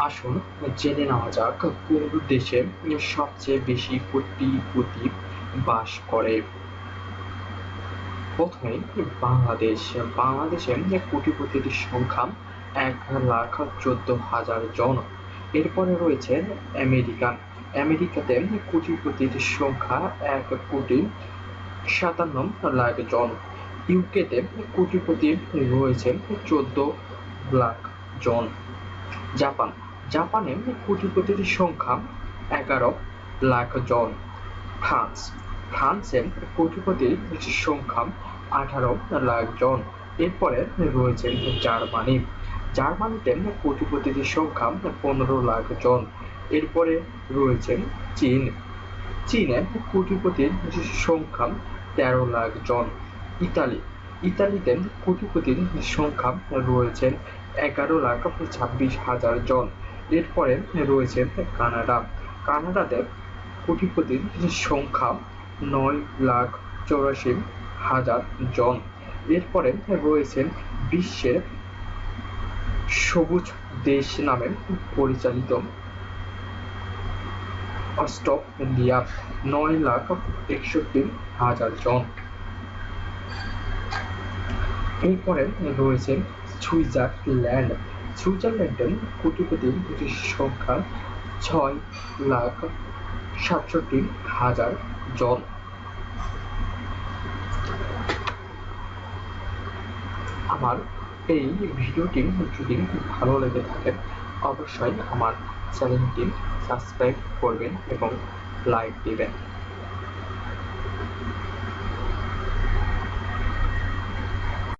আসুন জেনে নেওয়া যাক কোন দেশে সবচেয়ে বেশি কোটিপতি বাস করে। প্রথমেই বাংলাদেশ। বাংলাদেশে কোটিপতির সংখ্যা ১,১৪,০০০ জন। এরপরে রয়েছে আমেরিকা। আমেরিকাতে কোটিপতির সংখ্যা ১,৫৭,০০,০০০ জন। ইউকেতে কোটিপতি রয়েছে ১৪,০০,০০০ জন। জাপান। জাপানে কোটিপতির সংখ্যা ১১,০০,০০০ জন। ফ্রান্স। ফ্রান্সে কোটিপতির সংখ্যা ১৮,০০,০০০ জন। এরপরে রয়েছে জার্মানি। জার্মানিতে কোটিপতির সংখ্যা ১৫,০০,০০০ জন। এরপরে রয়েছে চীন। চীনে কোটিপতির সংখ্যা ১৩,০০,০০০ জন। ইতালি। ইতালিতে কোটিপতির সংখ্যা রয়েছে ১১,২৬,০০০ জন। এরপরে রয়েছে কানাডা। কানাডাতে কোটিপতির সংখ্যা ৯,৮৪,০০০ জন। এরপরে রয়েছে বিশ্বের সবুজ দেশ নামে পরিচালিত অস্ট্রেলিয়া, ৯,৬১,০০০ জন। এরপরে রয়েছে সুইজারল্যান্ড। সুইজারল্যান্ডের কোটিপতির সংখ্যা ৬,৬৭,০০০ জন। আমার এই ভিডিওটি যদি ভালো লেগে থাকে অবশ্যই আমার চ্যানেলটি সাবস্ক্রাইব করবেন এবং লাইক দিবেন।